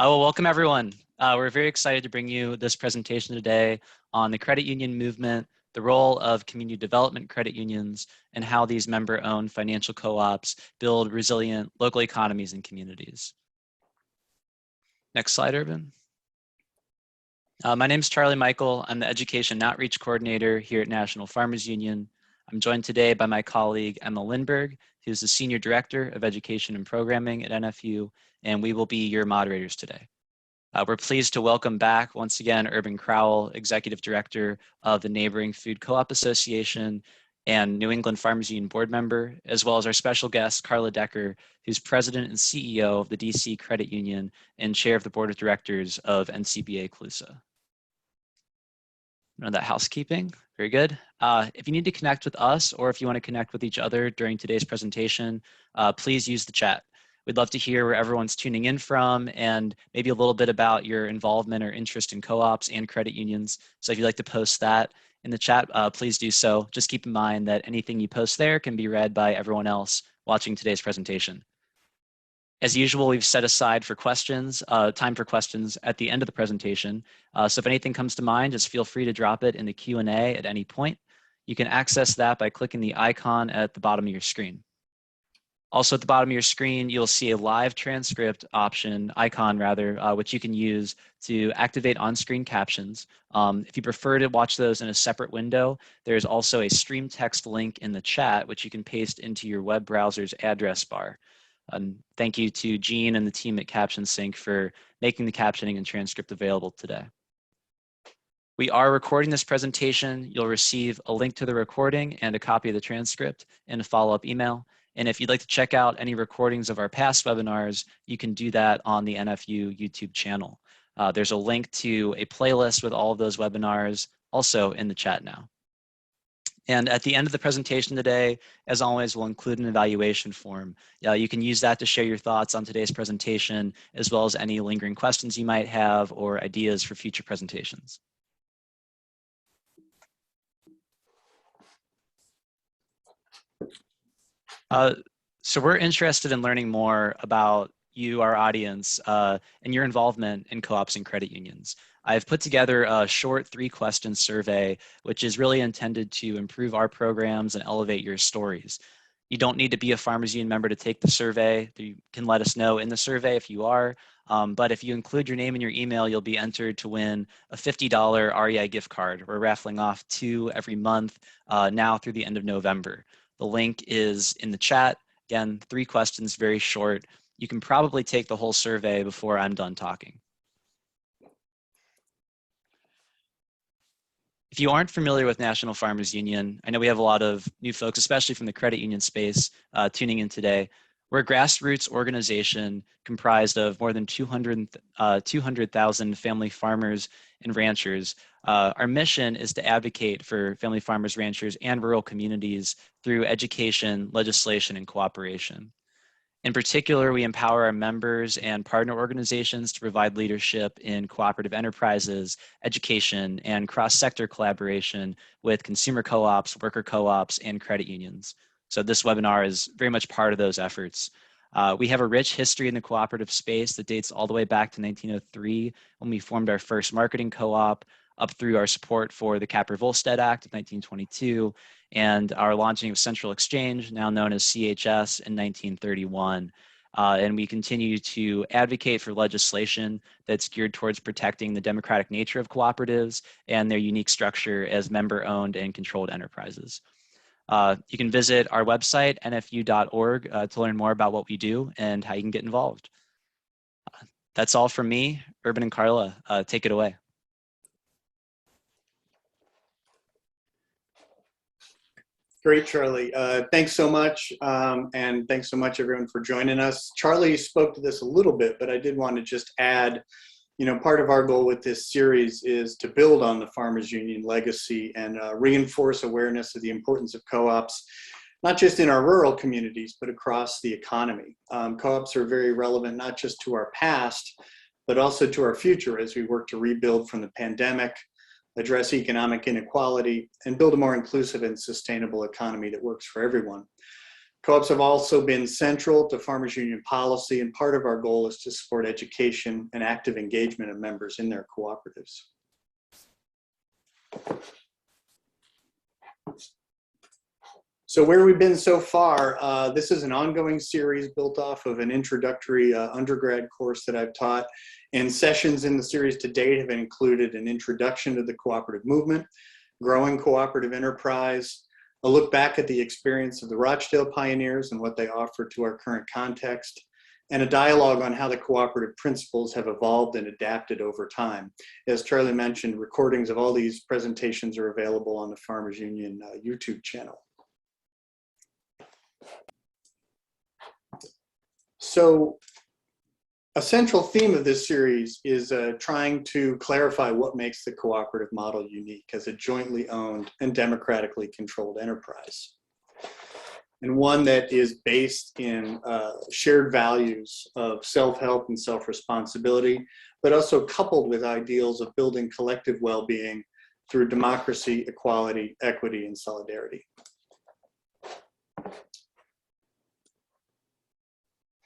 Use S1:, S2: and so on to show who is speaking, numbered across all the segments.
S1: Well, welcome everyone. We're very excited to bring you this presentation today on the credit union movement, the role of community development credit unions, and how these member-owned financial co-ops build resilient local economies and communities. Next slide, Urban. My name is Charlie Michael. I'm the Education Outreach Coordinator here at National Farmers Union. I'm joined today by my colleague, Emma Lindberg, who's the Senior Director of Education and Programming at NFU, and we will be your moderators today. We're pleased to welcome back once again Urban Crowell, Executive Director of the Neighboring Food Co-op Association and New England Farmers Union Board Member, as well as our special guest, Carla Decker, who's President and CEO of the DC Credit Union and Chair of the Board of Directors of NCBA CLUSA. That housekeeping, very good. If you need to connect with us or if you want to connect with each other during today's presentation, please use the chat. We'd love to hear where everyone's tuning in from and maybe a little bit about your involvement or interest in co-ops and credit unions. So if you'd like to post that in the chat, please do so. Just keep in mind that anything you post there can be read by everyone else watching today's presentation. As usual, we've set aside for questions, time for questions at the end of the presentation. So if anything comes to mind, just feel free to drop it in the Q&A at any point. You can access that by clicking the icon at the bottom of your screen. Also at the bottom of your screen, you'll see a live transcript icon, which you can use to activate on-screen captions. If you prefer to watch those in a separate window, there's also a stream text link in the chat, which you can paste into your web browser's address bar. Thank you to Jean and the team at CaptionSync for making the captioning and transcript available today. We are recording this presentation. You'll receive a link to the recording and a copy of the transcript in a follow-up email. And if you'd like to check out any recordings of our past webinars, you can do that on the NFU YouTube channel. There's a link to a playlist with all of those webinars also in the chat now. And at the end of the presentation today, as always, we'll include an evaluation form. You can use that to share your thoughts on today's presentation, as well as any lingering questions you might have or ideas for future presentations. So we're interested in learning more about you, our audience, and your involvement in co-ops and credit unions. I've put together a short 3-question survey, which is really intended to improve our programs and elevate your stories. You don't need to be a Farmers Union member to take the survey. You can let us know in the survey if you are, but if you include your name in your email, you'll be entered to win a $50 REI gift card. We're raffling off 2 every month now through the end of November. The link is in the chat. Again, 3 questions, very short. You can probably take the whole survey before I'm done talking. If you aren't familiar with National Farmers Union, I know we have a lot of new folks, especially from the credit union space, tuning in today. We're a grassroots organization comprised of more than 200,000 family farmers and ranchers. Our mission is to advocate for family farmers, ranchers, and rural communities through education, legislation, and cooperation. In particular, we empower our members and partner organizations to provide leadership in cooperative enterprises, education, and cross-sector collaboration with consumer co-ops, worker co-ops, and credit unions. So this webinar is very much part of those efforts. We have a rich history in the cooperative space that dates all the way back to 1903 when we formed our first marketing co-op, up through our support for the Capper-Volstead Act of 1922 and our launching of Central Exchange, now known as CHS, in 1931. And we continue to advocate for legislation that's geared towards protecting the democratic nature of cooperatives and their unique structure as member-owned and controlled enterprises. You can visit our website, nfu.org, to learn more about what we do and how you can get involved. That's all from me. Urban and Carla, take it away.
S2: Great, Charlie. Thanks so much. And thanks so much, everyone, for joining us. Charlie spoke to this a little bit, but I did want to just add, part of our goal with this series is to build on the Farmers Union legacy and reinforce awareness of the importance of co-ops, not just in our rural communities, but across the economy. Co-ops are very relevant, not just to our past, but also to our future as we work to rebuild from the pandemic, address economic inequality, and build a more inclusive and sustainable economy that works for everyone. Co-ops have also been central to Farmers Union policy, and part of our goal is to support education and active engagement of members in their cooperatives. So where we've been so far, this is an ongoing series built off of an introductory undergrad course that I've taught, and sessions in the series to date have included an introduction to the cooperative movement, growing cooperative enterprise, a look back at the experience of the Rochdale pioneers and what they offer to our current context, and a dialogue on how the cooperative principles have evolved and adapted over time. As Charlie mentioned, recordings of all these presentations are available on the Farmers Union YouTube channel. So a central theme of this series is trying to clarify what makes the cooperative model unique as a jointly owned and democratically controlled enterprise, and one that is based in shared values of self-help and self-responsibility, but also coupled with ideals of building collective well-being through democracy, equality, equity, and solidarity.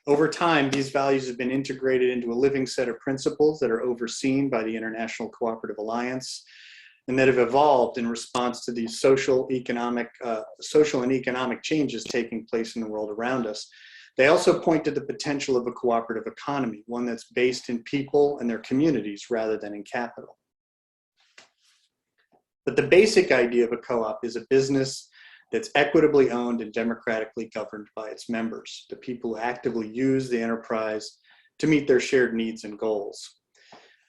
S2: Over time, these values have been integrated into a living set of principles that are overseen by the International Cooperative Alliance and that have evolved in response to these social and economic changes taking place in the world around us. They also point to the potential of a cooperative economy, one that's based in people and their communities rather than in capital. But the basic idea of a co-op is a business that's equitably owned and democratically governed by its members, the people who actively use the enterprise to meet their shared needs and goals.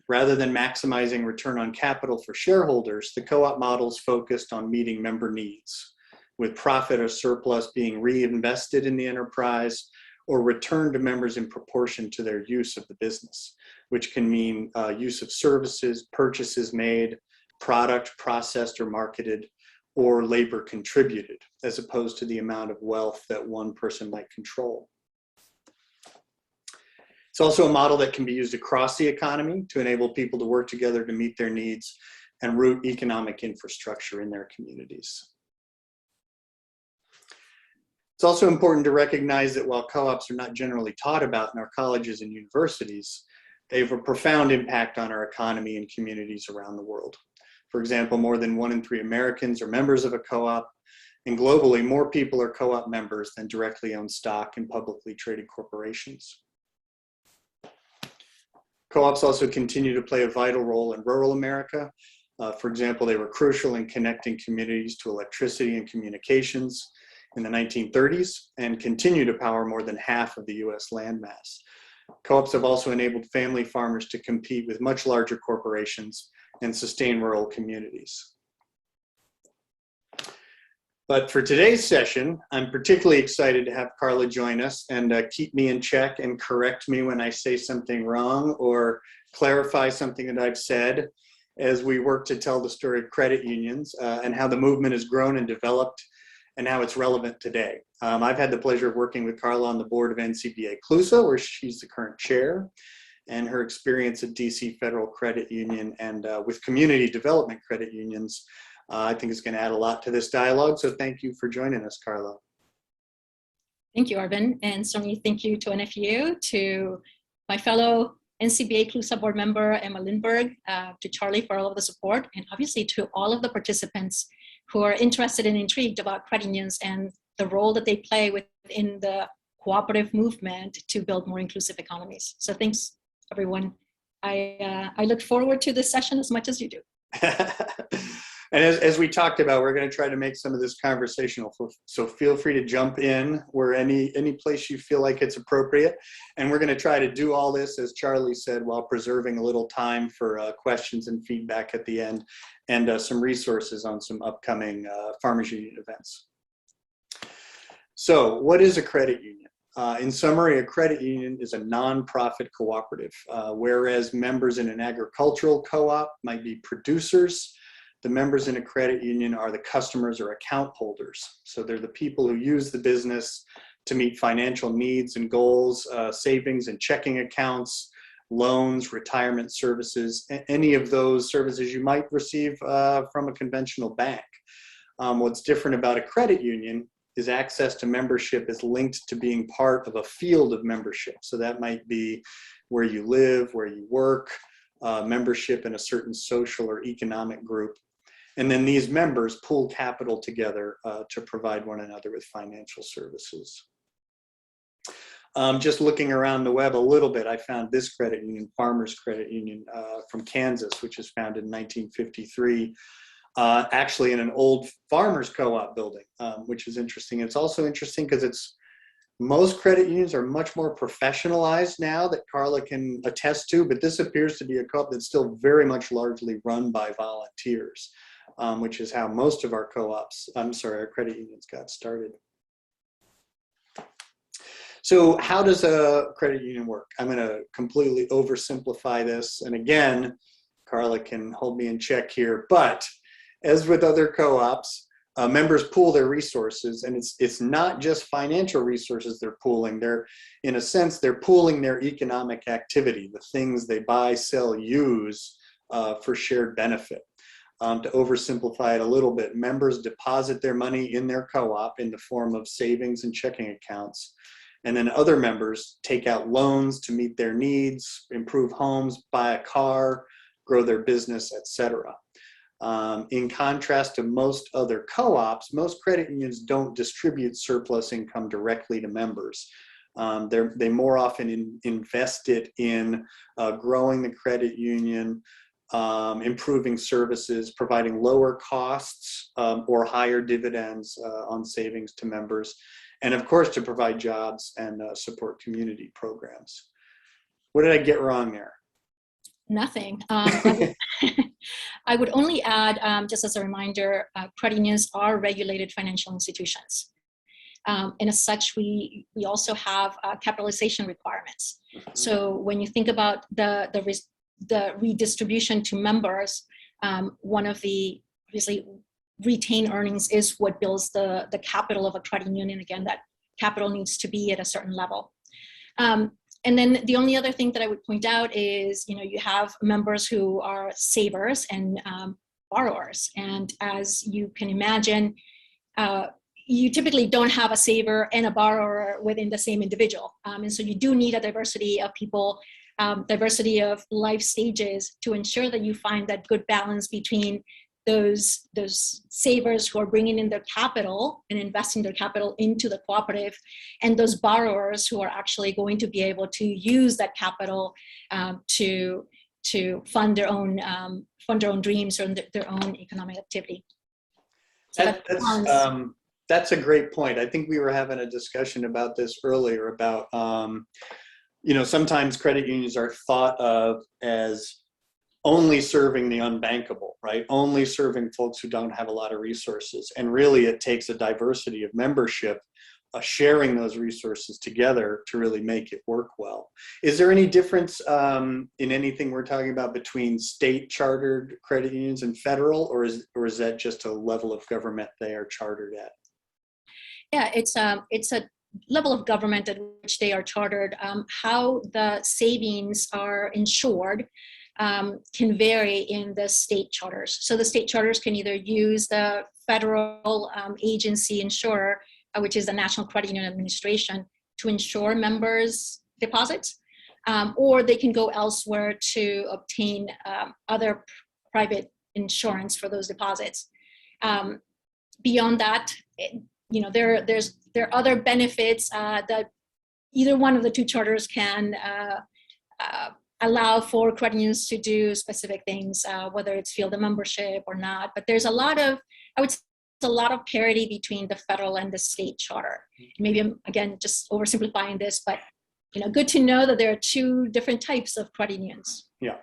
S2: Rather than maximizing return on capital for shareholders, the co-op model is focused on meeting member needs, with profit or surplus being reinvested in the enterprise or returned to members in proportion to their use of the business, which can mean use of services, purchases made, product processed or marketed, or labor contributed, as opposed to the amount of wealth that one person might control. It's also a model that can be used across the economy to enable people to work together to meet their needs and root economic infrastructure in their communities. It's also important to recognize that while co-ops are not generally taught about in our colleges and universities, they have a profound impact on our economy and communities around the world. For example, more than 1 in 3 Americans are members of a co-op, and globally, more people are co-op members than directly own stock in publicly traded corporations. Co-ops also continue to play a vital role in rural America. For example, they were crucial in connecting communities to electricity and communications in the 1930s and continue to power more than half of the US landmass. Co-ops have also enabled family farmers to compete with much larger corporations and sustain rural communities. But for today's session, I'm particularly excited to have Carla join us and keep me in check and correct me when I say something wrong or clarify something that I've said as we work to tell the story of credit unions and how the movement has grown and developed and how it's relevant today. I've had the pleasure of working with Carla on the board of NCBA CLUSA, where she's the current chair, and her experience at DC Federal Credit Union and with community development credit unions, I think is going to add a lot to this dialogue. So thank you for joining us, Carla.
S3: Thank you, Arvin. And certainly thank you to NFU, to my fellow NCBA CLUSA board member, Emma Lindberg, to Charlie for all of the support, and obviously to all of the participants who are interested and intrigued about credit unions and the role that they play within the cooperative movement to build more inclusive economies. So thanks, everyone. I look forward to this session as much as you do.
S2: And as we talked about, we're going to try to make some of this conversational. So feel free to jump in where any place you feel like it's appropriate. And we're going to try to do all this, as Charlie said, while preserving a little time for questions and feedback at the end, and some resources on some upcoming Farmers Union events. So what is a credit union? In summary, a credit union is a nonprofit cooperative, whereas members in an agricultural co-op might be producers. The members in a credit union are the customers or account holders. So they're the people who use the business to meet financial needs and goals, savings and checking accounts, loans, retirement services, any of those services you might receive from a conventional bank. What's different about a credit union is access to membership is linked to being part of a field of membership. So that might be where you live, where you work, membership in a certain social or economic group. And then these members pool capital together to provide one another with financial services. Just looking around the web a little bit, I found this credit union, Farmers Credit Union from Kansas, which was founded in 1953, actually in an old farmers co-op building, which is interesting. It's also interesting because most credit unions are much more professionalized now, that Carla can attest to, but this appears to be a co-op that's still very much largely run by volunteers, which is how most of our our credit unions got started. So how does a credit union work? I'm going to completely oversimplify this. And again, Carla can hold me in check here. But as with other co-ops, members pool their resources. And it's not just financial resources they're pooling. In a sense, they're pooling their economic activity, the things they buy, sell, use for shared benefit. To oversimplify it a little bit, members deposit their money in their co-op in the form of savings and checking accounts. And then other members take out loans to meet their needs, improve homes, buy a car, grow their business, etc. In contrast to most other co-ops, most credit unions don't distribute surplus income directly to members. They more often invest it in growing the credit union, improving services, providing lower costs or higher dividends on savings to members, and of course to provide jobs and support community programs. What did I get wrong there?
S3: Nothing. I would only add, just as a reminder, credit unions are regulated financial institutions. And as such, we also have capitalization requirements. So when you think about the redistribution to members, one of the obviously retained earnings is what builds the capital of a credit union. And again, that capital needs to be at a certain level. And then the only other thing that I would point out is, you have members who are savers and borrowers. And as you can imagine, you typically don't have a saver and a borrower within the same individual. And so you do need a diversity of people, diversity of life stages to ensure that you find that good balance between those savers who are bringing in their capital and investing their capital into the cooperative, and those borrowers who are actually going to be able to use that capital to fund their own dreams or their own economic activity. So
S2: that's a great point. I think we were having a discussion about this earlier about sometimes credit unions are thought of as only serving the unbankable, right? Only serving folks who don't have a lot of resources. And really it takes a diversity of membership, sharing those resources together to really make it work well. Is there any difference in anything we're talking about between state chartered credit unions and federal, or is that just a level of government they are chartered at?
S3: Yeah, it's a level of government at which they are chartered. How the savings are insured can vary in the state charters. So the state charters can either use the federal agency insurer, which is the National Credit Union Administration, to insure members' deposits, or they can go elsewhere to obtain other private insurance for those deposits. Beyond that, there are other benefits that either one of the two charters can allow for credit unions to do specific things, whether it's field of membership or not. But there's a lot of parity between the federal and the state charter. Maybe I'm, again, just oversimplifying this, but good to know that there are two different types of credit unions.
S2: Yeah,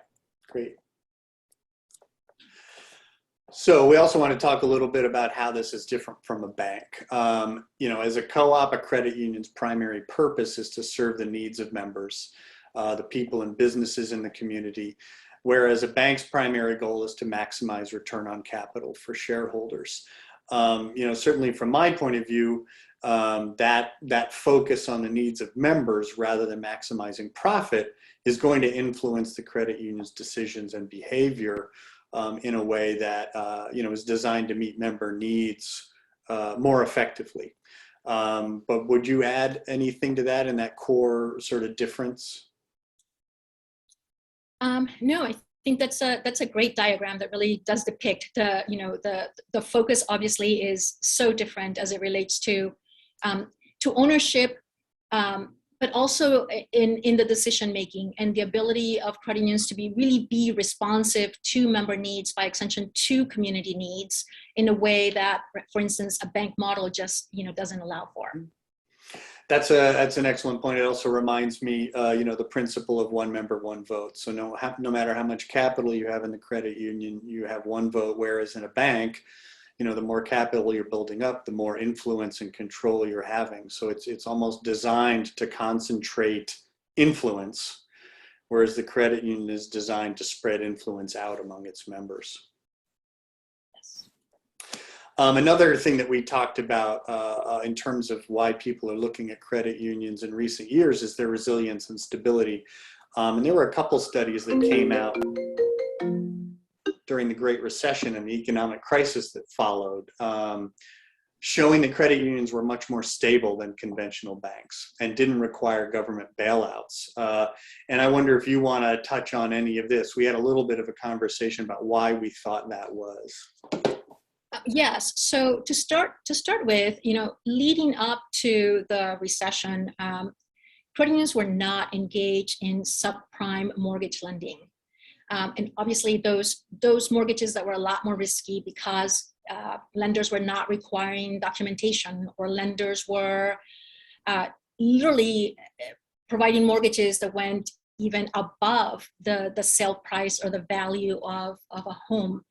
S2: great. So we also want to talk a little bit about how this is different from a bank. As a co-op, a credit union's primary purpose is to serve the needs of members, the people and businesses in the community, whereas a bank's primary goal is to maximize return on capital for shareholders. Certainly from my point of view, that focus on the needs of members rather than maximizing profit is going to influence the credit union's decisions and behavior in a way that is designed to meet member needs more effectively. But would you add anything to that in that core sort of difference?
S3: No, I think that's a great diagram that really does depict the focus. Obviously is so different as it relates to ownership, but also in the decision making and the ability of credit unions to be responsive to member needs, by extension to community needs, in a way that, for instance, a bank model just doesn't allow for.
S2: That's an excellent point. It also reminds me, the principle of one member, one vote. So no matter how much capital you have in the credit union, you have one vote. Whereas in a bank, the more capital you're building up, the more influence and control you're having. So it's almost designed to concentrate influence, whereas the credit union is designed to spread influence out among its members. Another thing that we talked about in terms of why people are looking at credit unions in recent years is their resilience and stability. And there were a couple studies that came out during the Great Recession and the economic crisis that followed, showing that credit unions were much more stable than conventional banks and didn't require government bailouts. And I wonder if you want to touch on any of this. We had a little bit of a conversation about why we thought that was.
S3: Yes. So to start with, leading up to the recession, credit unions were not engaged in subprime mortgage lending, and obviously those mortgages that were a lot more risky because lenders were not requiring documentation, or lenders were literally providing mortgages that went even above the sale price or the value of a home.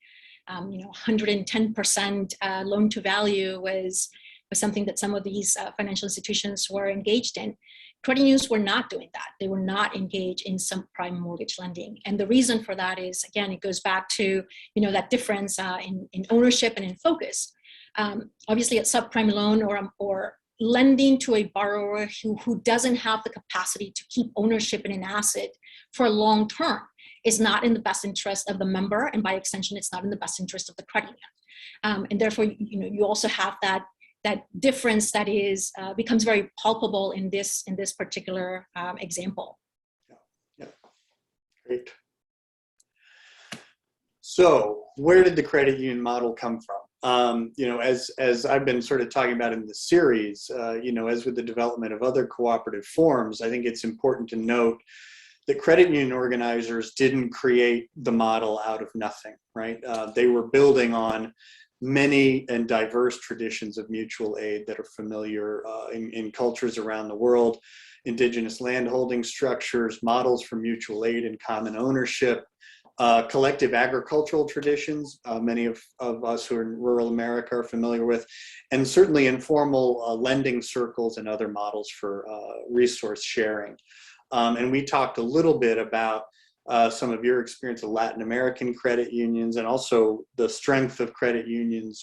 S3: 110% loan to value was something that some of these financial institutions were engaged in. Credit unions were not doing that. They were not engaged in subprime mortgage lending. And the reason for that is, again, it goes back to, that difference in ownership and in focus. Obviously, a subprime loan or lending to a borrower who doesn't have the capacity to keep ownership in an asset for a long term is not in the best interest of the member, and by extension, it's not in the best interest of the credit union. And therefore, you also have that difference that becomes very palpable in this particular example.
S2: Yeah, great. So, where did the credit union model come from? As I've been sort of talking about in this series, as with the development of other cooperative forms, I think it's important to note that credit union organizers didn't create the model out of nothing, right? They were building on many and diverse traditions of mutual aid that are familiar in cultures around the world: indigenous landholding structures, models for mutual aid and common ownership, collective agricultural traditions, many of us who are in rural America are familiar with, and certainly informal lending circles and other models for resource sharing. And we talked a little bit about some of your experience of Latin American credit unions, and also the strength of credit unions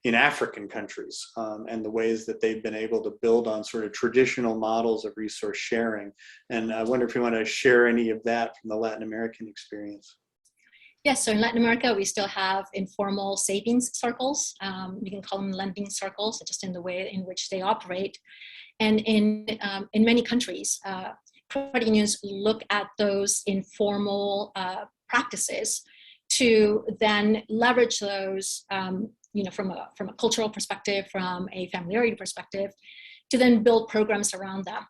S2: in African countries, and the ways that they've been able to build on sort of traditional models of resource sharing. And I wonder if you want to share any of that from the Latin American experience.
S3: Yes, so in Latin America, we still have informal savings circles. You can call them lending circles, just in the way in which they operate. And in many countries, credit unions look at those informal practices to then leverage those, from a cultural perspective, from a familiarity perspective, to then build programs around them.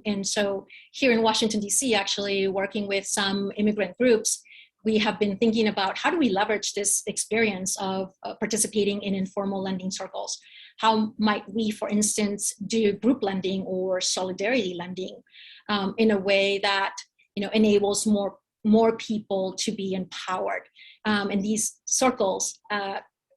S3: And so here in Washington, D.C., actually working with some immigrant groups, we have been thinking about how do we leverage this experience of participating in informal lending circles. How might we, for instance, do group lending or solidarity lending in a way that enables more people to be empowered? And these circles,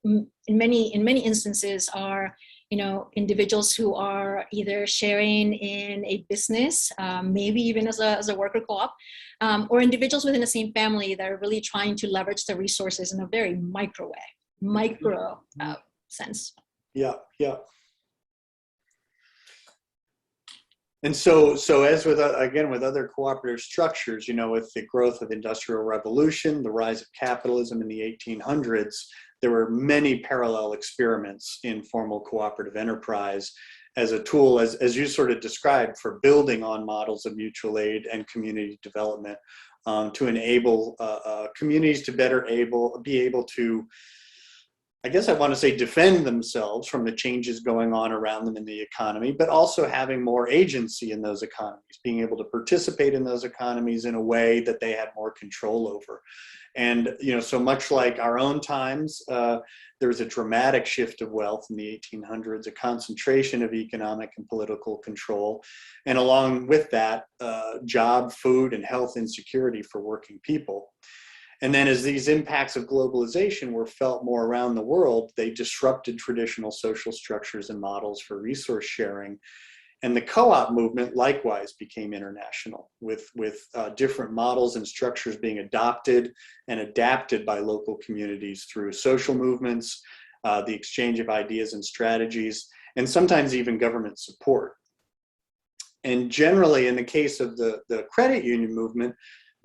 S3: in many instances, are individuals who are either sharing in a business, maybe even as a worker co-op, or individuals within the same family that are really trying to leverage the resources in a very micro sense.
S2: Yeah. And so as with, again, with other cooperative structures, you know, with the growth of the Industrial Revolution, the rise of capitalism in the 1800s, there were many parallel experiments in formal cooperative enterprise as a tool, as you sort of described, for building on models of mutual aid and community development, to enable communities to be able to, I guess I want to say, defend themselves from the changes going on around them in the economy, but also having more agency in those economies, being able to participate in those economies in a way that they had more control over. And, you know, so much like our own times, there was a dramatic shift of wealth in the 1800s, a concentration of economic and political control, and along with that, job, food, and health insecurity for working people. And then as these impacts of globalization were felt more around the world, they disrupted traditional social structures and models for resource sharing. And the co-op movement likewise became international, with different models and structures being adopted and adapted by local communities through social movements, the exchange of ideas and strategies, and sometimes even government support. And generally, in the case of the credit union movement,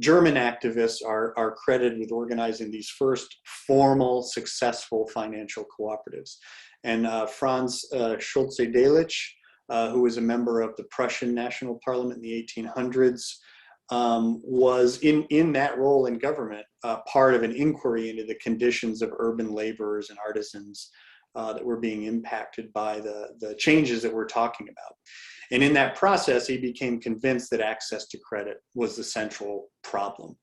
S2: German activists are credited with organizing these first formal, successful financial cooperatives. And Franz Schulze-Delitzsch, who was a member of the Prussian National Parliament in the 1800s, was in that role in government, part of an inquiry into the conditions of urban laborers and artisans that were being impacted by the changes that we're talking about. And in that process, he became convinced that access to credit was the central problem.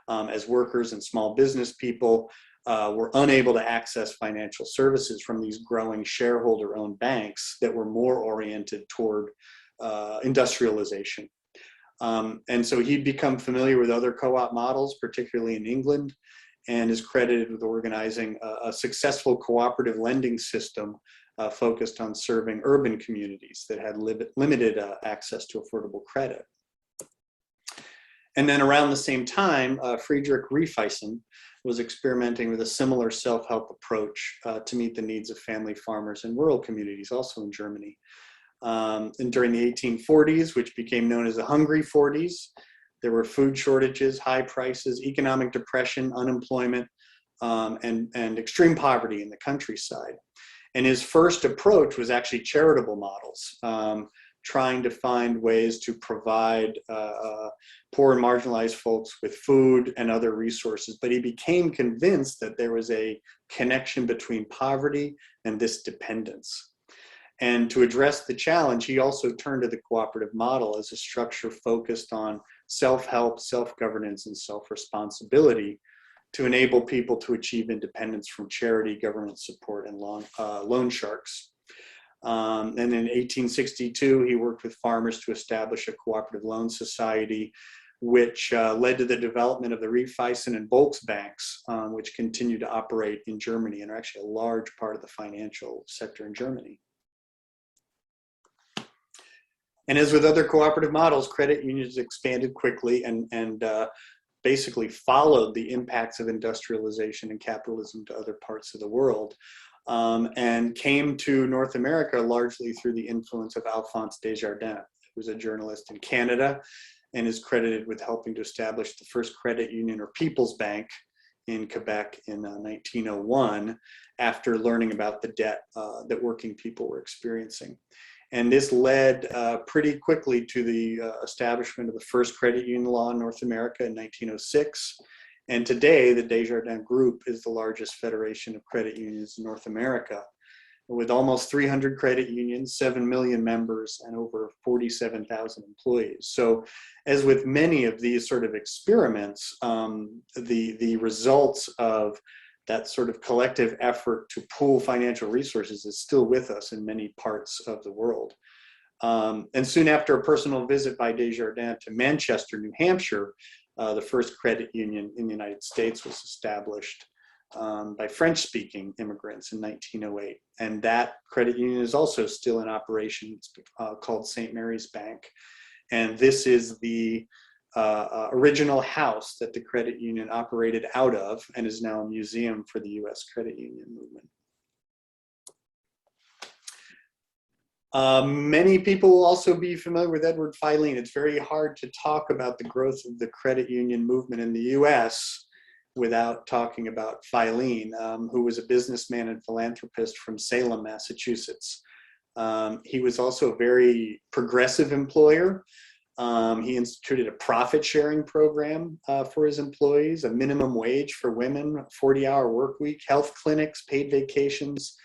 S2: As workers and small business people were unable to access financial services from these growing shareholder-owned banks that were more oriented toward industrialization. And so he'd become familiar with other co-op models, particularly in England, and is credited with organizing a successful cooperative lending system focused on serving urban communities that had limited access to affordable credit. And then around the same time, Friedrich Raiffeisen was experimenting with a similar self-help approach to meet the needs of family farmers in rural communities, also in Germany. And during the 1840s, which became known as the Hungry 40s, there were food shortages, high prices, economic depression, unemployment, and extreme poverty in the countryside. And his first approach was actually charitable models, trying to find ways to provide poor and marginalized folks with food and other resources. But he became convinced that there was a connection between poverty and this dependence. And to address the challenge, he also turned to the cooperative model as a structure focused on self-help, self-governance, and self-responsibility to enable people to achieve independence from charity, government support, and loan sharks. And in 1862, he worked with farmers to establish a cooperative loan society, which led to the development of the Raiffeisen and Volksbanks, which continue to operate in Germany and are actually a large part of the financial sector in Germany. And as with other cooperative models, credit unions expanded quickly and basically followed the impacts of industrialization and capitalism to other parts of the world, and came to North America largely through the influence of Alphonse Desjardins, who was a journalist in Canada and is credited with helping to establish the first credit union or People's Bank in Quebec in 1901, after learning about the debt that working people were experiencing. And this led pretty quickly to the establishment of the first credit union law in North America in 1906. And today, the Desjardins Group is the largest federation of credit unions in North America, with almost 300 credit unions, 7 million members, and over 47,000 employees. So as with many of these sort of experiments, the results of that sort of collective effort to pool financial resources is still with us in many parts of the world. And soon after a personal visit by Desjardins to Manchester, New Hampshire, the first credit union in the United States was established by French-speaking immigrants in 1908. And that credit union is also still in operation. It's called St. Mary's Bank. And this is the original house that the credit union operated out of and is now a museum for the US credit union movement. Many people will also be familiar with Edward Filene. It's very hard to talk about the growth of the credit union movement in the US without talking about Filene, who was a businessman and philanthropist from Salem, Massachusetts. He was also a very progressive employer. He instituted a profit-sharing program for his employees, a minimum wage for women, 40-hour work week, health clinics, paid vacations,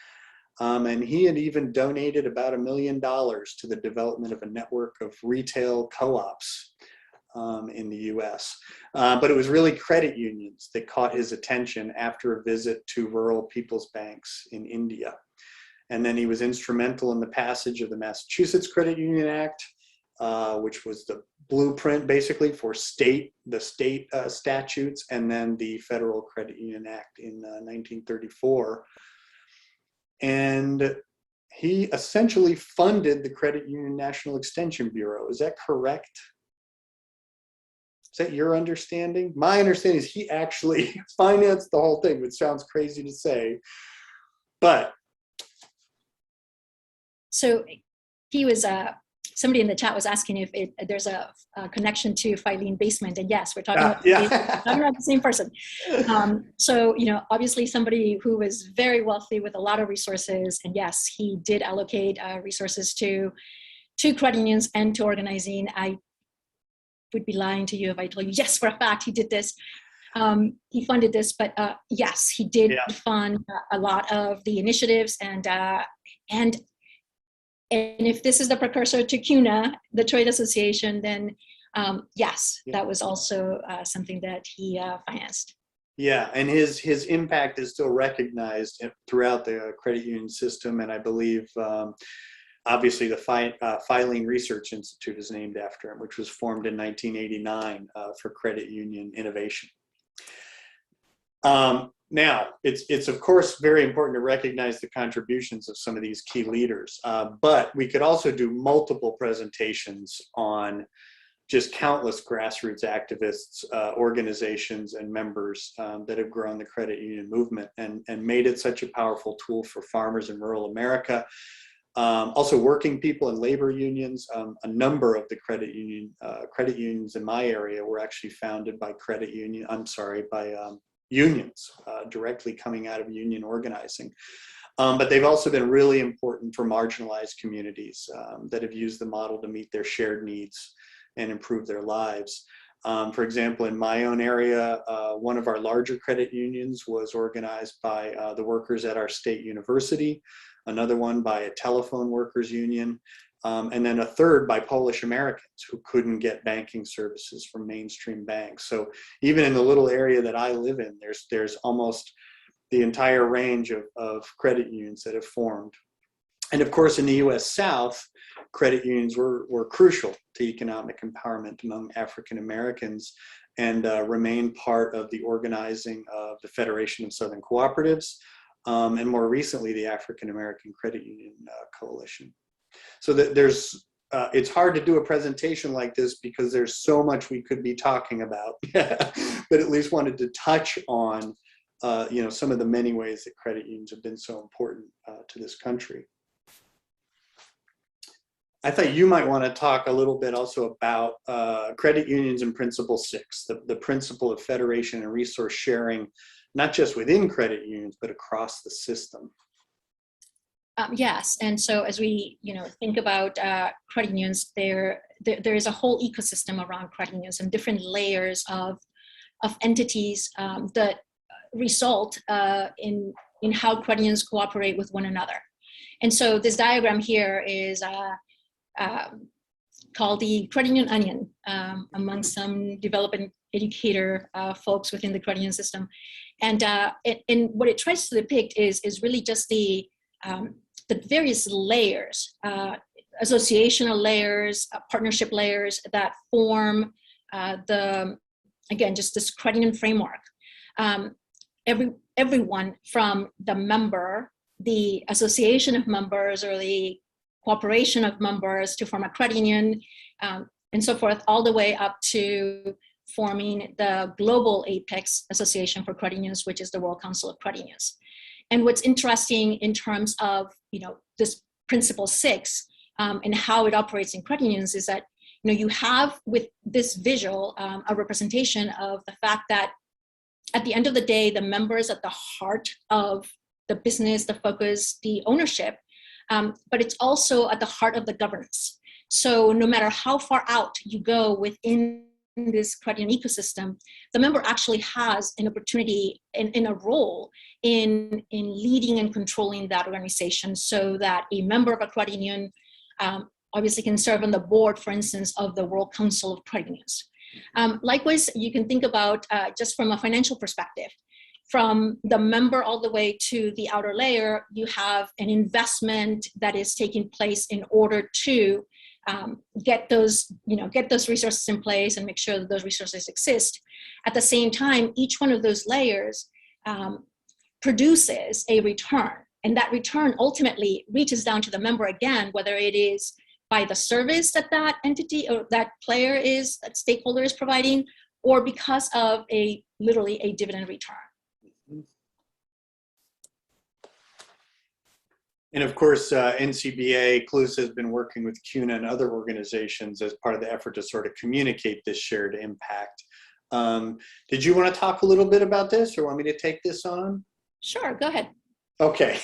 S2: and he had even donated about $1 million to the development of a network of retail co-ops in the US. But it was really credit unions that caught his attention after a visit to rural people's banks in India. And then he was instrumental in the passage of the Massachusetts Credit Union Act, which was the blueprint basically for the state statutes, and then the Federal Credit Union Act in 1934. And he essentially funded the Credit Union National Extension Bureau. Is that correct? Is that your understanding? My understanding is he actually financed the whole thing, which sounds crazy to say, but.
S3: So he was, somebody in the chat was asking if there's a connection to Filene basement, and yes, we're talking about, talking about the same person. So, you know, obviously somebody who was very wealthy with a lot of resources, and yes, he did allocate resources to credit unions and to organizing. I would be lying to you if I told you, yes, for a fact, he did this. He funded this, but yes, he did fund a lot of the initiatives, and if this is the precursor to CUNA, the trade association, then yes, that was also something that he financed.
S2: Yeah, and his impact is still recognized throughout the credit union system, and I believe obviously the Filene Research Institute is named after him, which was formed in 1989 for credit union innovation. Now, it's of course very important to recognize the contributions of some of these key leaders, but we could also do multiple presentations on just countless grassroots activists, organizations, and members that have grown the credit union movement and made it such a powerful tool for farmers in rural America. Also working people and labor unions. A number of the credit unions in my area were actually founded by unions directly coming out of union organizing. But they've also been really important for marginalized communities that have used the model to meet their shared needs and improve their lives. For example, in my own area, one of our larger credit unions was organized by the workers at our state university, another one by a telephone workers union, and then a third by Polish Americans who couldn't get banking services from mainstream banks. So even in the little area that I live in, there's almost the entire range of credit unions that have formed. And of course, in the US South, credit unions were crucial to economic empowerment among African Americans and remain part of the organizing of the Federation of Southern Cooperatives, and more recently, the African American Credit Union Coalition. So that it's hard to do a presentation like this because there's so much we could be talking about, but at least wanted to touch on some of the many ways that credit unions have been so important to this country. I thought you might want to talk a little bit also about credit unions and Principle 6, the principle of federation and resource sharing, not just within credit unions, but across the system.
S3: Yes, and so as we think about credit unions, there is a whole ecosystem around credit unions and different layers of entities that result in how credit unions cooperate with one another. And so this diagram here is called the credit union onion among some development educator folks within the credit union system. And what it tries to depict is really just the various layers, associational layers, partnership layers that form just this credit union framework. Everyone from the member, the association of members, or the cooperation of members to form a credit union, and so forth, all the way up to forming the global apex association for credit unions, which is the World Council of Credit Unions. And what's interesting in terms of this Principle 6 and how it operates in credit unions is that, you have with this visual a representation of the fact that at the end of the day, the members at the heart of the business, the focus, the ownership, but it's also at the heart of the governance. So no matter how far out you go within this credit union ecosystem, the member actually has an opportunity in a role in leading and controlling that organization, so that a member of a credit union obviously can serve on the board, for instance, of the World Council of Credit Unions. Likewise, you can think about just from a financial perspective, from the member all the way to the outer layer, you have an investment that is taking place in order to get those resources in place and make sure that those resources exist. At the same time, each one of those layers produces a return, and that return ultimately reaches down to the member again, whether it is by the service that that entity or that stakeholder is providing, or because of literally a dividend return.
S2: And of course, NCBA, CLUS has been working with CUNA and other organizations as part of the effort to sort of communicate this shared impact. Did you want to talk a little bit about this, or want me to take this on?
S3: Sure, go ahead.
S2: Okay.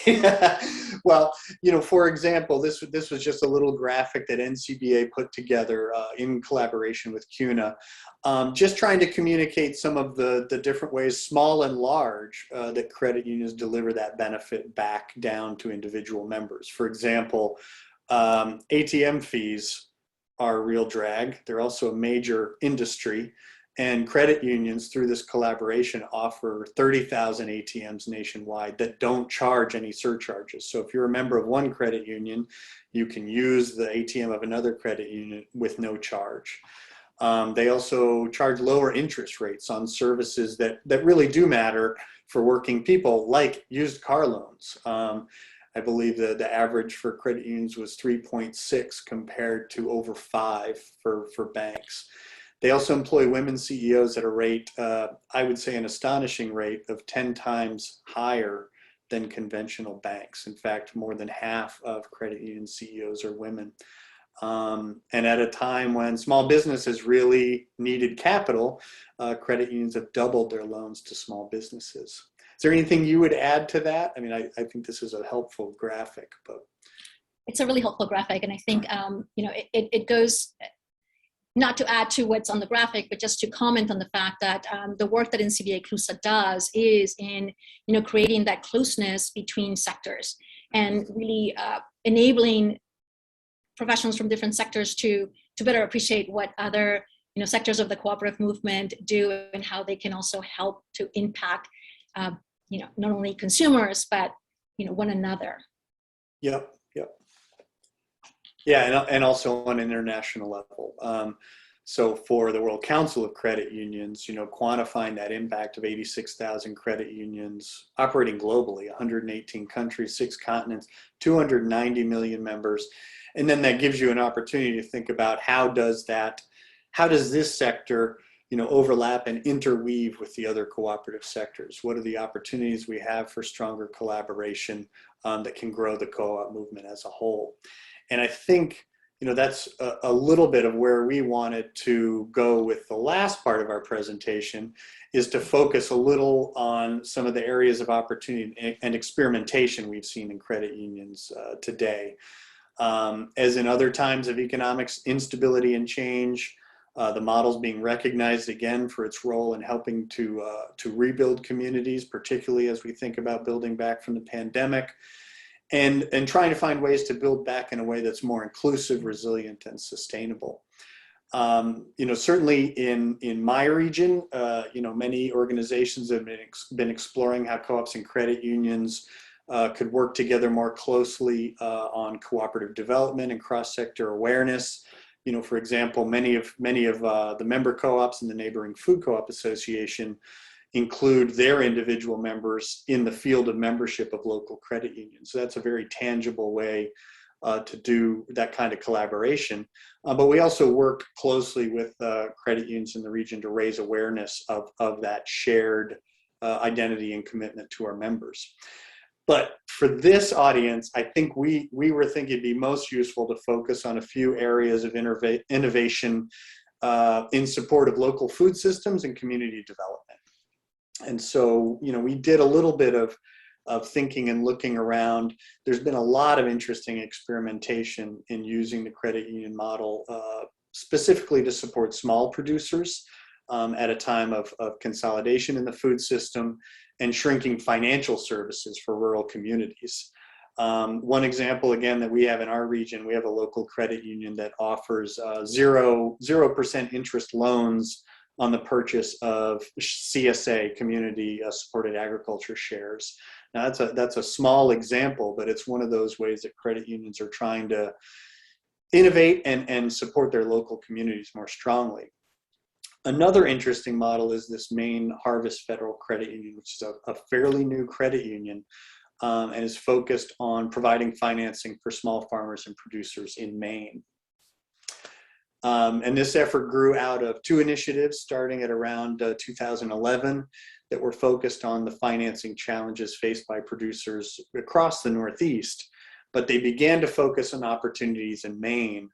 S2: Well, for example, this was just a little graphic that NCBA put together in collaboration with CUNA, just trying to communicate some of the different ways, small and large, that credit unions deliver that benefit back down to individual members. For example, ATM fees are a real drag. They're also a major industry. And credit unions, through this collaboration, offer 30,000 ATMs nationwide that don't charge any surcharges. So if you're a member of one credit union, you can use the ATM of another credit union with no charge. They also charge lower interest rates on services that really do matter for working people, like used car loans. I believe the average for credit unions was 3.6 compared to over 5 for banks. They also employ women CEOs at a rate, I would say an astonishing rate of 10 times higher than conventional banks. In fact, more than half of credit union CEOs are women. And at a time when small businesses really needed capital, credit unions have doubled their loans to small businesses. Is there anything you would add to that? I mean, I think this is a helpful graphic, but.
S3: It's a really helpful graphic. And I think, it goes, not to add to what's on the graphic, but just to comment on the fact that the work that NCBA CLUSA does is in creating that closeness between sectors and really enabling professionals from different sectors to better appreciate what other sectors of the cooperative movement do and how they can also help to impact not only consumers but one another.
S2: Yep. Yeah, and also on an international level. So for the World Council of Credit Unions, quantifying that impact of 86,000 credit unions operating globally, 118 countries, 6 continents, 290 million members. And then that gives you an opportunity to think about how does this sector overlap and interweave with the other cooperative sectors? What are the opportunities we have for stronger collaboration that can grow the co-op movement as a whole? And I think, that's a little bit of where we wanted to go with the last part of our presentation, is to focus a little on some of the areas of opportunity and experimentation we've seen in credit unions today. As in other times of economic instability and change, the model's being recognized again for its role in helping to rebuild communities, particularly as we think about building back from the pandemic. And trying to find ways to build back in a way that's more inclusive, resilient, and sustainable. Certainly in my region, many organizations have been exploring how co-ops and credit unions could work together more closely on cooperative development and cross-sector awareness. For example, many of the member co-ops in the Neighboring Food Co-op Association include their individual members in the field of membership of local credit unions. So that's a very tangible way to do that kind of collaboration. But we also work closely with credit unions in the region to raise awareness of that shared identity and commitment to our members. But for this audience, I think we were thinking it'd be most useful to focus on a few areas of innovation in support of local food systems and community development. And so, we did a little bit of thinking and looking around. There's been a lot of interesting experimentation in using the credit union model specifically to support small producers at a time of consolidation in the food system and shrinking financial services for rural communities. One example, again, that we have in our region, we have a local credit union that offers 0% interest loans on the purchase of CSA, community supported agriculture shares. Now that's a small example, but it's one of those ways that credit unions are trying to innovate and support their local communities more strongly. Another interesting model is this Maine Harvest Federal Credit Union, which is a fairly new credit union and is focused on providing financing for small farmers and producers in Maine. And this effort grew out of two initiatives starting at around 2011 that were focused on the financing challenges faced by producers across the Northeast, but they began to focus on opportunities in Maine,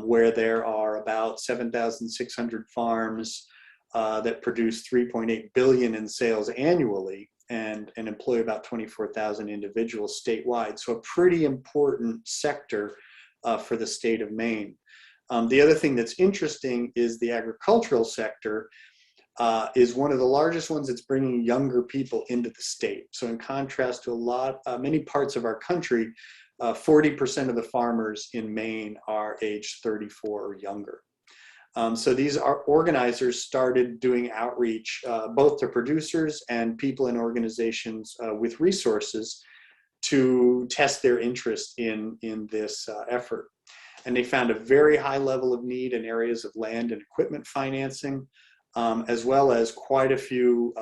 S2: where there are about 7,600 farms that produce $3.8 billion in sales annually and employ about 24,000 individuals statewide. So a pretty important sector for the state of Maine. The other thing that's interesting is the agricultural sector is one of the largest ones that's bringing younger people into the state. So in contrast to many parts of our country, 40% of the farmers in Maine are age 34 or younger. So these organizers started doing outreach both to producers and people in organizations with resources to test their interest in this effort. And they found a very high level of need in areas of land and equipment financing, as well as quite a few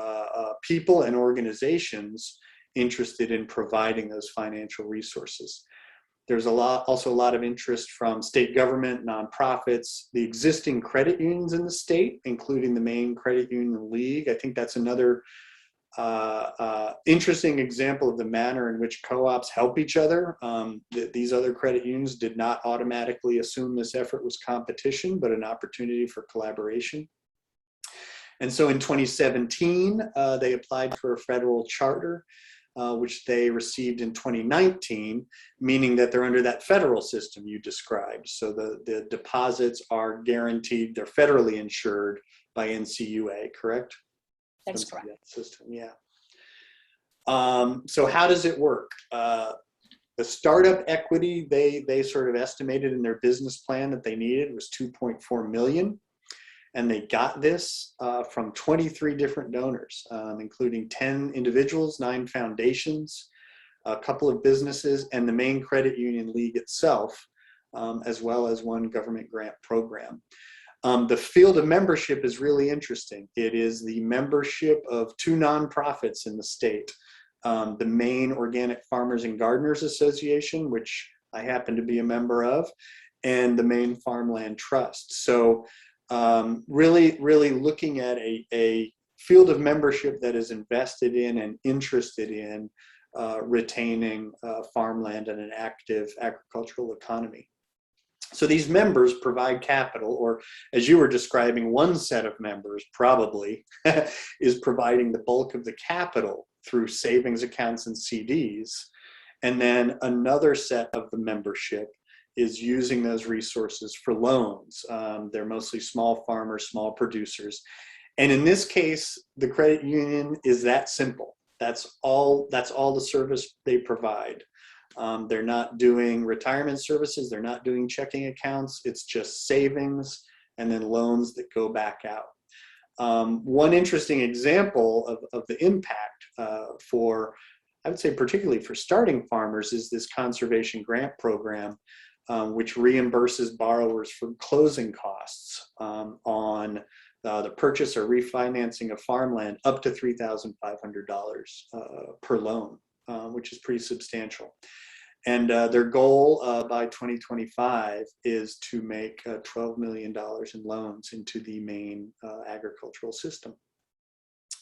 S2: people and organizations interested in providing those financial resources. There's also a lot of interest from state government, nonprofits, the existing credit unions in the state, including the Maine Credit Union League. I think that's another interesting example of the manner in which co-ops help each other. These other credit unions did not automatically assume this effort was competition, but an opportunity for collaboration. And so in 2017, they applied for a federal charter, which they received in 2019, meaning that they're under that federal system you described. So the deposits are guaranteed, they're federally insured by NCUA, correct?
S3: That's correct.
S2: System, yeah. So how does it work? The startup equity they sort of estimated in their business plan that they needed was $2.4 million. And they got this from 23 different donors, including 10 individuals, 9 foundations, a couple of businesses, and the Maine Credit Union League itself, as well as one government grant program. The field of membership is really interesting. It is the membership of 2 nonprofits in the state, the Maine Organic Farmers and Gardeners Association, which I happen to be a member of, and the Maine Farmland Trust. So really looking at a field of membership that is invested in and interested in retaining farmland and an active agricultural economy. So these members provide capital, or as you were describing, one set of members probably is providing the bulk of the capital through savings accounts and CDs. And then another set of the membership is using those resources for loans. They're mostly small farmers, small producers. And in this case, the credit union is that simple. That's all the service they provide. They're not doing retirement services. They're not doing checking accounts. It's just savings and then loans that go back out. One interesting example of the impact for, I would say particularly for starting farmers, is this conservation grant program, which reimburses borrowers for closing costs on the purchase or refinancing of farmland up to $3,500 per loan, which is pretty substantial. And their goal by 2025 is to make $12 million in loans into the Maine agricultural system.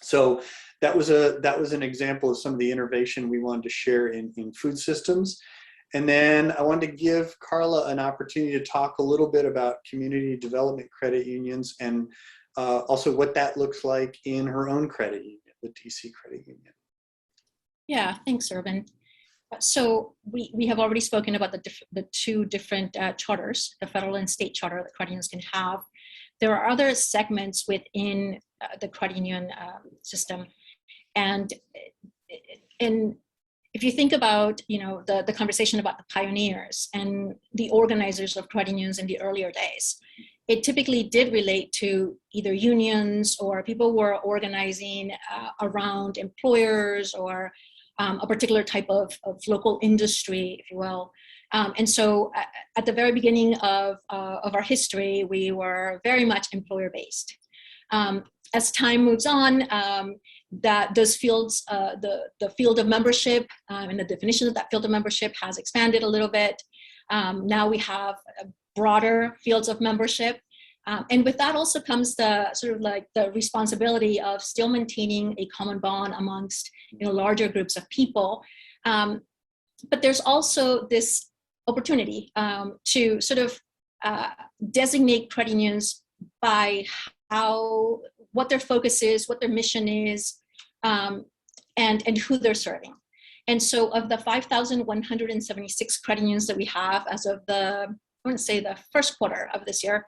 S2: So that was an example of some of the innovation we wanted to share in food systems. And then I wanted to give Carla an opportunity to talk a little bit about community development credit unions and also what that looks like in her own credit union, the DC Credit Union.
S3: Yeah, thanks, Urban. So we have already spoken about the two different charters, the federal and state charter that credit unions can have. There are other segments within the credit union system, and if you think about the conversation about the pioneers and the organizers of credit unions in the earlier days, it typically did relate to either unions or people who were organizing around employers or a particular type of local industry, if you will. And so at the very beginning of our history, we were very much employer-based. As time moves on, that those fields, the field of membership and the definition of that field of membership has expanded a little bit. Now we have broader fields of membership. And with that also comes the sort of like the responsibility of still maintaining a common bond amongst larger groups of people. But there's also this opportunity to sort of designate credit unions by what their focus is, what their mission is, and who they're serving. And so of the 5,176 credit unions that we have as of the first quarter of this year,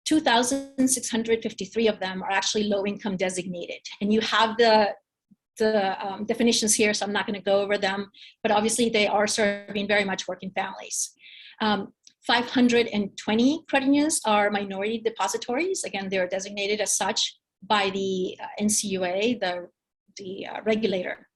S3: 2,653 of them are actually low income designated. And you have the definitions here, so I'm not going to go over them, but obviously they are serving very much working families. 520 credit unions are minority depositories. Again, they're designated as such by the NCUA, the regulator.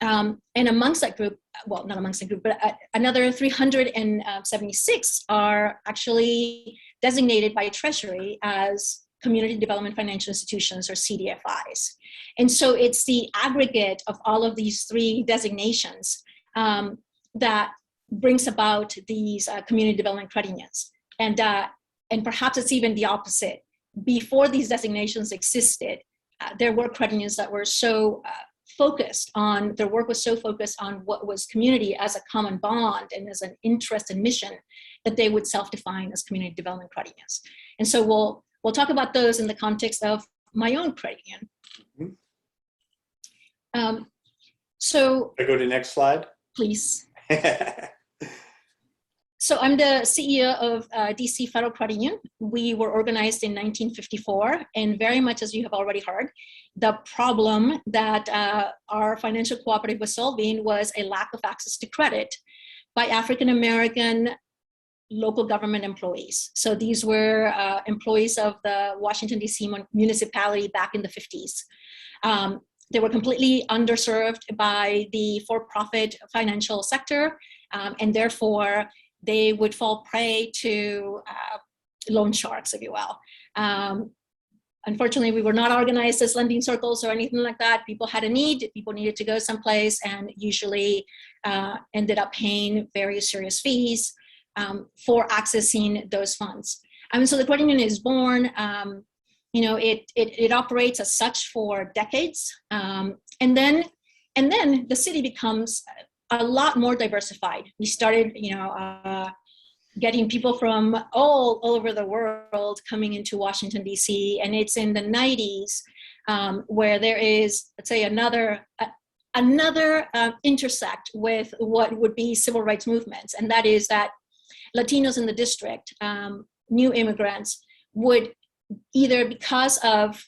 S3: And amongst that group, well, not amongst the group, but another 376 are actually designated by Treasury as Community Development Financial Institutions, or CDFIs. And so it's the aggregate of all of these three designations that brings about these community development credit unions. And perhaps it's even the opposite. Before these designations existed, there were credit unions that were so focused on, their work was so focused on what was community as a common bond and as an interest and mission, that they would self-define as community development credit unions. And so we'll talk about those in the context of my own credit union. So
S2: I go to next slide.
S3: Please. So I'm the CEO of DC Federal Credit Union. We were organized in 1954, and very much as you have already heard, the problem that our financial cooperative was solving was a lack of access to credit by African-American local government employees. So these were employees of the Washington, DC municipality back in the 50s. They were completely underserved by the for-profit financial sector, and therefore they would fall prey to loan sharks, if you will. Unfortunately, we were not organized as lending circles or anything like that. People had a need, people needed to go someplace, and usually ended up paying very serious fees for accessing those funds. So the credit union is born. It operates as such for decades, and then the city becomes a lot more diversified. We started, getting people from all over the world coming into Washington, D.C., and it's in the 90s where there is, let's say, another intersect with what would be civil rights movements, and that is that Latinos in the district, new immigrants, would either because of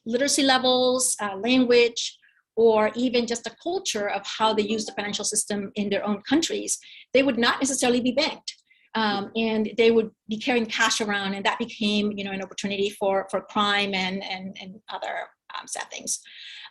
S3: literacy levels, language, or even just a culture of how they use the financial system in their own countries, they would not necessarily be banked. And they would be carrying cash around, and that became, an opportunity for crime and other sad things.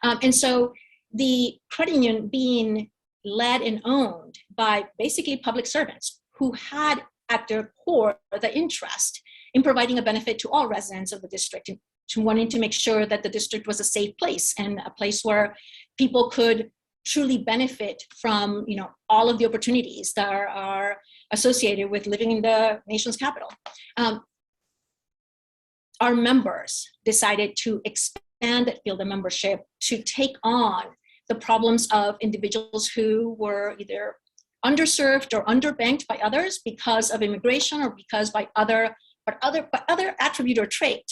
S3: And so the credit union being led and owned by basically public servants who had at their core the interest in providing a benefit to all residents of the district, to wanting to make sure that the district was a safe place and a place where people could truly benefit from, all of the opportunities that are associated with living in the nation's capital. our members decided to expand that field of membership to take on the problems of individuals who were either underserved or underbanked by others because of immigration or because by other attribute or trait.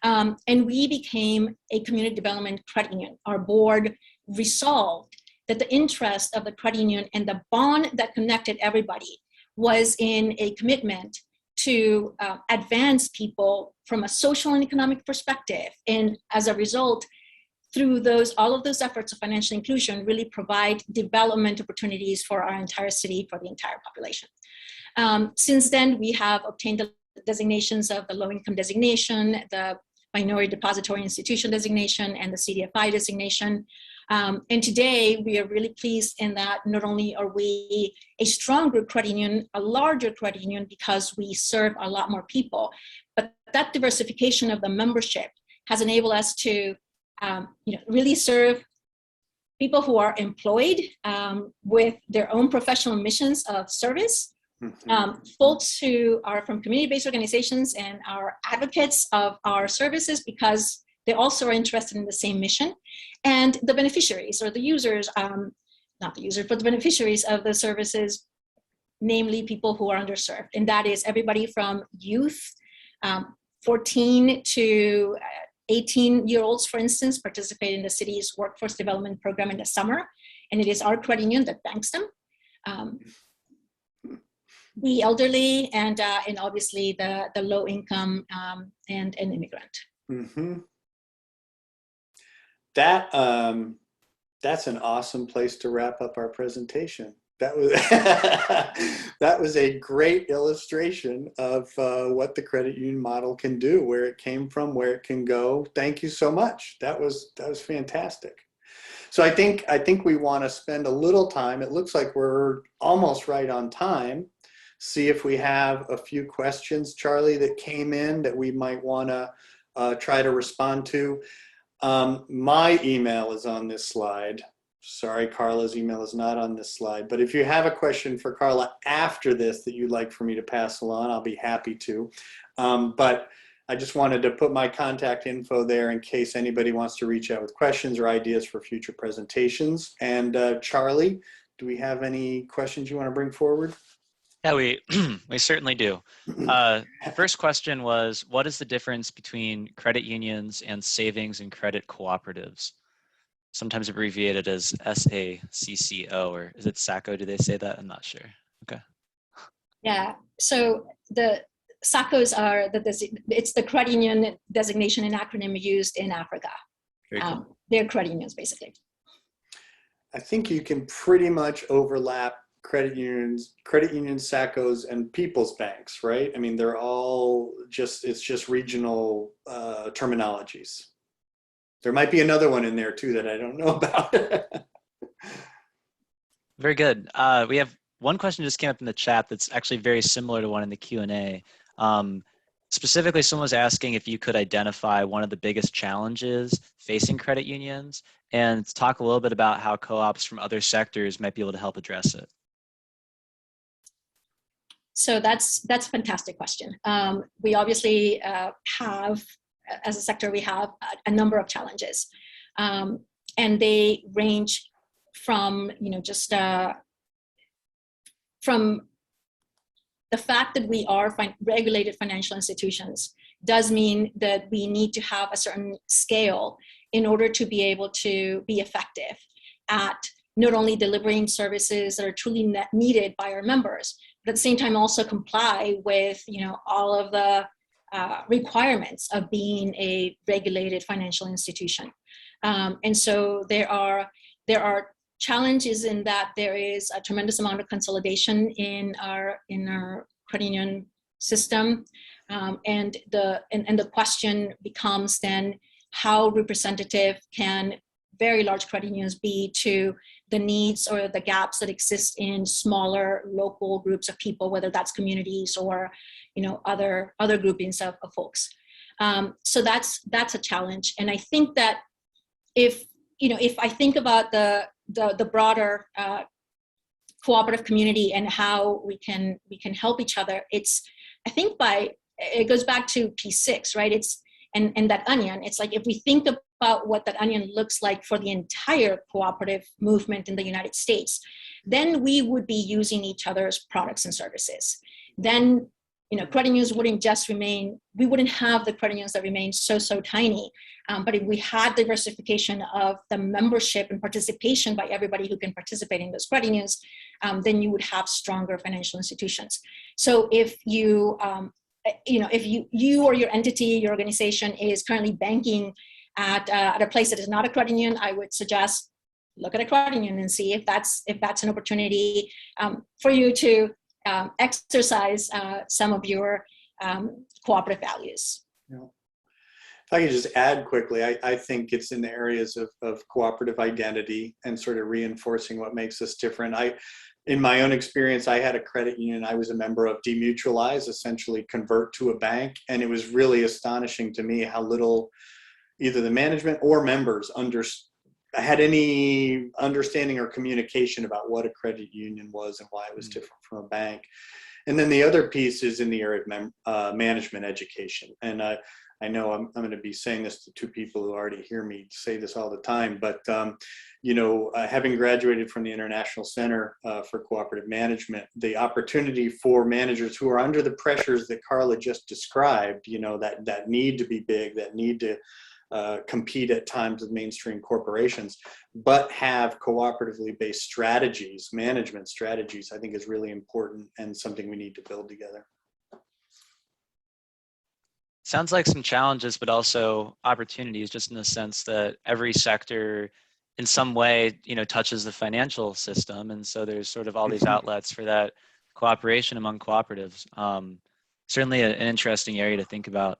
S3: And we became a community development credit union. Our board resolved that the interest of the credit union and the bond that connected everybody was in a commitment to advance people from a social and economic perspective. And as a result, through all of those efforts of financial inclusion, really provide development opportunities for our entire city, for the entire population. Since then, we have obtained the designations of the low-income designation, the minority depository institution designation, and the CDFI designation. And today, we are really pleased in that not only are we a stronger credit union, a larger credit union because we serve a lot more people, but that diversification of the membership has enabled us to really serve people who are employed with their own professional missions of service, folks who are from community-based organizations and are advocates of our services because they also are interested in the same mission, and the beneficiaries or the users, not the users, but the beneficiaries of the services, namely people who are underserved. And that is everybody from youth, 14 to 18-year-olds, for instance, participate in the city's workforce development program in the summer, and it is our credit union that banks them. The elderly and obviously the low income and an immigrant.
S2: Mm-hmm. That's an awesome place to wrap up our presentation. That was that was a great illustration of what the credit union model can do, where it came from, where it can go. Thank you so much. That was fantastic. So I think we want to spend a little time. It looks like we're almost right on time. See if we have a few questions, Charlie, that came in that we might want to try to respond to. My email is on this slide. Sorry, Carla's email is not on this slide, but if you have a question for Carla after this that you'd like for me to pass along, I'll be happy to. But I just wanted to put my contact info there in case anybody wants to reach out with questions or ideas for future presentations. And Charlie, do we have any questions you want to bring forward?
S1: Yeah, we certainly do. First question was, what is the difference between credit unions and savings and credit cooperatives? Sometimes abbreviated as SACCO, or is it SACCO? Do they say that? I'm not sure. Okay.
S3: Yeah, so the SACCOs are, it's the credit union designation and acronym used in Africa.
S1: Very cool.
S3: They're credit unions, basically.
S2: I think you can pretty much overlap credit unions, SACCOs, and people's banks, right? I mean, they're all it's just regional terminologies. There might be another one in there too that I don't know about.
S1: Very good. We have one question just came up in the chat that's actually very similar to one in the Q&A. Specifically, someone was asking if you could identify one of the biggest challenges facing credit unions and talk a little bit about how co-ops from other sectors might be able to help address it.
S3: So that's a fantastic question. We obviously have, as a sector, we have a number of challenges, and they range from from the fact that we are regulated financial institutions does mean that we need to have a certain scale in order to be able to be effective at not only delivering services that are truly needed by our members, but at the same time also comply with all of the requirements of being a regulated financial institution. And so there are challenges in that there is a tremendous amount of consolidation in our credit union system, and the question becomes then, how representative can very large credit unions be to the needs or the gaps that exist in smaller local groups of people, whether that's communities or other groupings of folks. So that's a challenge. And I think that if I think about the broader cooperative community and how we can help each other, it goes back to P6, right? and that onion, it's like if we think about what that onion looks like for the entire cooperative movement in the United States, then we would be using each other's products and services. Then, credit unions wouldn't just remain, we wouldn't have the credit unions that remain so tiny. But if we had diversification of the membership and participation by everybody who can participate in those credit unions, then you would have stronger financial institutions. So if you, if you or your entity, your organization is currently banking at a place that is not a credit union, I would suggest look at a credit union and see if that's an opportunity for you to exercise some of your cooperative values.
S2: Yeah. If I could just add quickly, I think it's in the areas of cooperative identity and sort of reinforcing what makes us different. In my own experience, I had a credit union I was a member of demutualize, essentially convert to a bank. And it was really astonishing to me how little either the management or members had any understanding or communication about what a credit union was and why it was different from a bank. And then the other piece is in the area of management education. And I know I'm going to be saying this to two people who already hear me say this all the time, but having graduated from the International Center for Cooperative Management, the opportunity for managers who are under the pressures that Carla just described, that need to be big, that need to compete at times with mainstream corporations, but have cooperatively based strategies, management strategies, I think is really important and something we need to build together.
S1: Sounds like some challenges, but also opportunities, just in the sense that every sector in some way, touches the financial system. And so there's sort of all these outlets for that cooperation among cooperatives. Certainly an interesting area to think about.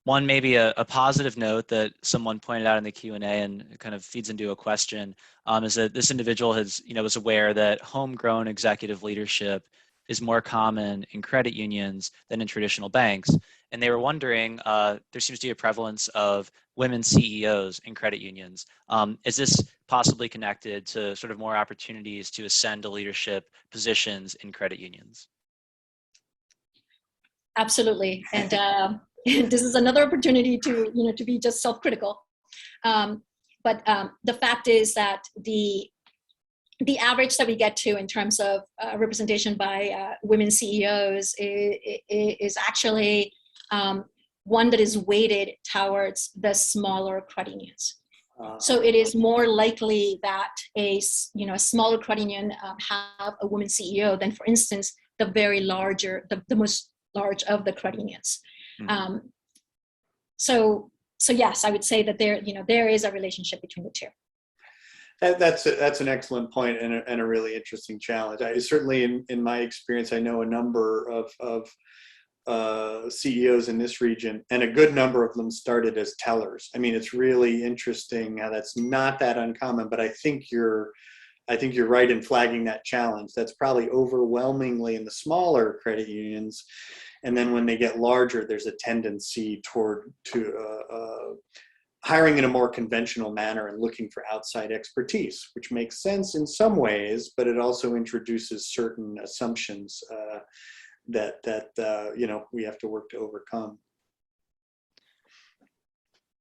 S1: One, maybe a positive note that someone pointed out in the Q&A and it kind of feeds into a question is that this individual was aware that homegrown executive leadership is more common in credit unions than in traditional banks. And they were wondering, there seems to be a prevalence of women CEOs in credit unions. Is this possibly connected to sort of more opportunities to ascend to leadership positions in credit unions?
S3: Absolutely. And this is another opportunity to be just self-critical. But the fact is that the average that we get to in terms of representation by women CEOs is actually one that is weighted towards the smaller credit unions. So it is more likely that a smaller credit union have a woman CEO than, for instance, the very larger, the most large of the credit unions. Mm-hmm. So yes, I would say that there is a relationship between the two.
S2: That's an excellent point and a really interesting challenge. Certainly in my experience, I know a number of CEOs in this region, and a good number of them started as tellers. I mean, it's really interesting how that's not that uncommon, but I think you're right in flagging that challenge. That's probably overwhelmingly in the smaller credit unions. And then when they get larger, there's a tendency to hiring in a more conventional manner and looking for outside expertise, which makes sense in some ways, but it also introduces certain assumptions that we have to work to overcome.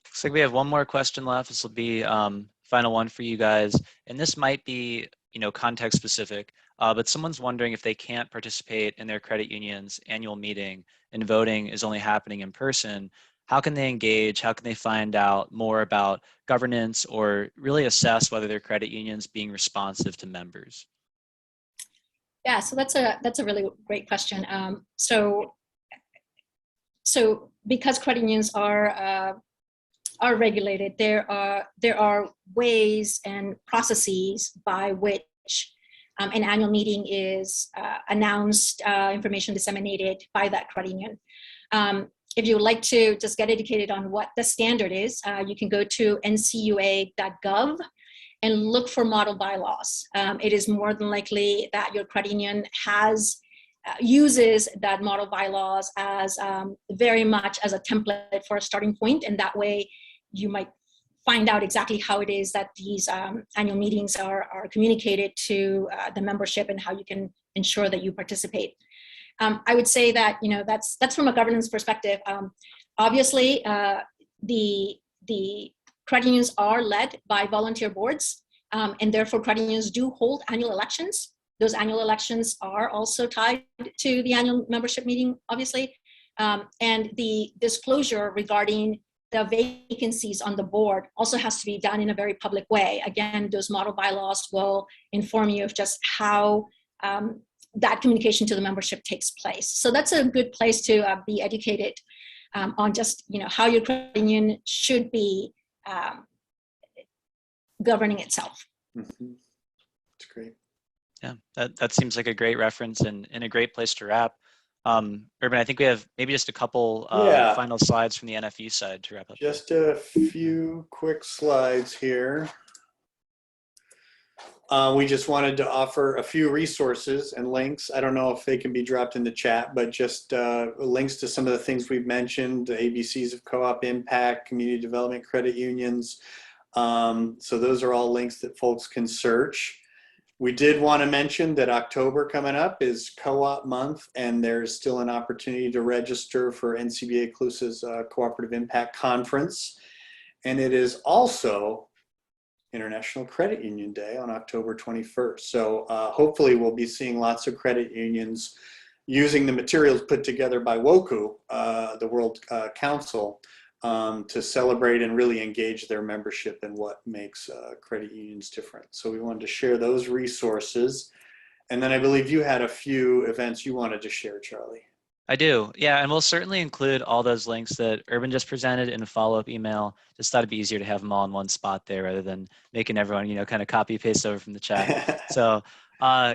S1: Looks like we have one more question left. This will be final one for you guys, and this might be context specific, but someone's wondering if they can't participate in their credit union's annual meeting and voting is only happening in person. How can they engage? How can they find out more about governance or really assess whether their credit union's being responsive to members?
S3: Yeah, so that's a really great question. So because credit unions are regulated, there are ways and processes by which an annual meeting is announced, information disseminated by that credit union. If you would like to just get educated on what the standard is, you can go to ncua.gov and look for model bylaws. It is more than likely that your credit union uses that model bylaws as very much as a template for a starting point, and that way you might find out exactly how it is that these annual meetings are communicated to the membership and how you can ensure that you participate. I would say that that's from a governance perspective. Obviously, the credit unions are led by volunteer boards, and therefore credit unions do hold annual elections. Those annual elections are also tied to the annual membership meeting, obviously. And the disclosure regarding the vacancies on the board also has to be done in a very public way. Again, those model bylaws will inform you of just how that communication to the membership takes place. So that's a good place to be educated on just how your credit union should be governing itself.
S2: Mm-hmm. That's great.
S1: Yeah, that seems like a great reference and a great place to wrap. Urban, I think we have maybe just a couple final slides from the NFU side to wrap up.
S2: Just a few quick slides here. We just wanted to offer a few resources and links. I don't know if they can be dropped in the chat, but just links to some of the things we've mentioned, the ABCs of co-op impact, community development credit unions. So those are all links that folks can search. We did want to mention that October coming up is co-op month, and there's still an opportunity to register for NCBA CLUSA's Cooperative Impact Conference. And it is also International Credit Union Day on October 21st. So hopefully we'll be seeing lots of credit unions using the materials put together by WOCU, the World Council, to celebrate and really engage their membership in what makes credit unions different. So we wanted to share those resources. And then I believe you had a few events you wanted to share, Charlie.
S1: I do, yeah, and we'll certainly include all those links that Urban just presented in a follow-up email. Just thought it'd be easier to have them all in one spot there rather than making everyone, kind of copy paste over from the chat. So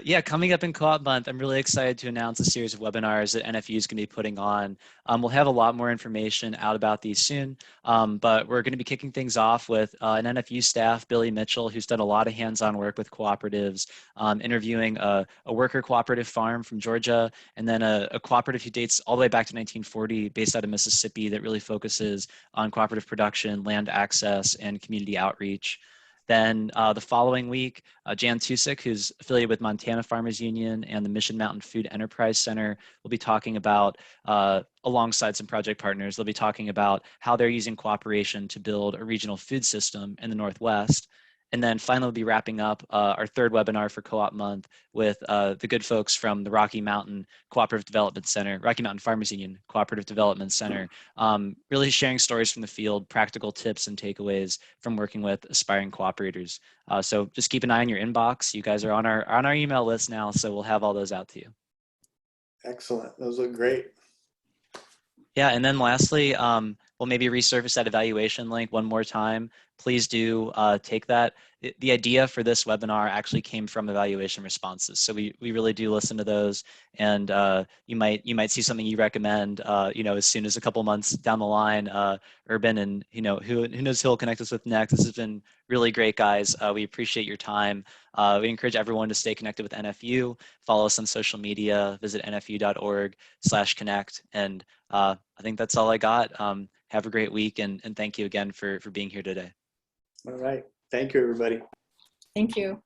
S1: yeah, coming up in Co-op Month, I'm really excited to announce a series of webinars that NFU is going to be putting on. We'll have a lot more information out about these soon, but we're going to be kicking things off with an NFU staff, Billy Mitchell, who's done a lot of hands-on work with cooperatives, interviewing a worker cooperative farm from Georgia, and then a cooperative who dates all the way back to 1940 based out of Mississippi that really focuses on cooperative production, land access, and community outreach. Then the following week, Jan Tusick, who's affiliated with Montana Farmers Union and the Mission Mountain Food Enterprise Center, will be talking about, alongside some project partners, they'll be talking about how they're using cooperation to build a regional food system in the Northwest. And then finally, we'll be wrapping up our third webinar for Co-op Month with the good folks from the Rocky Mountain Cooperative Development Center, Rocky Mountain Farmers Union Cooperative Development Center, really sharing stories from the field, practical tips and takeaways from working with aspiring cooperators. So just keep an eye on your inbox. You guys are on our email list now, so we'll have all those out to you.
S2: Excellent. Those look great.
S1: Yeah, and then lastly, we'll maybe resurface that evaluation link one more time. Please do take that. The idea for this webinar actually came from evaluation responses. So we really do listen to those, and you might see something you recommend, as soon as a couple months down the line. Urban, and who knows who will connect us with next. This has been really great, guys. We appreciate your time. We encourage everyone to stay connected with NFU. Follow us on social media. Visit nfu.org/connect. And I think that's all I got. Have a great week, and thank you again for being here today.
S2: All right. Thank you, everybody.
S3: Thank you.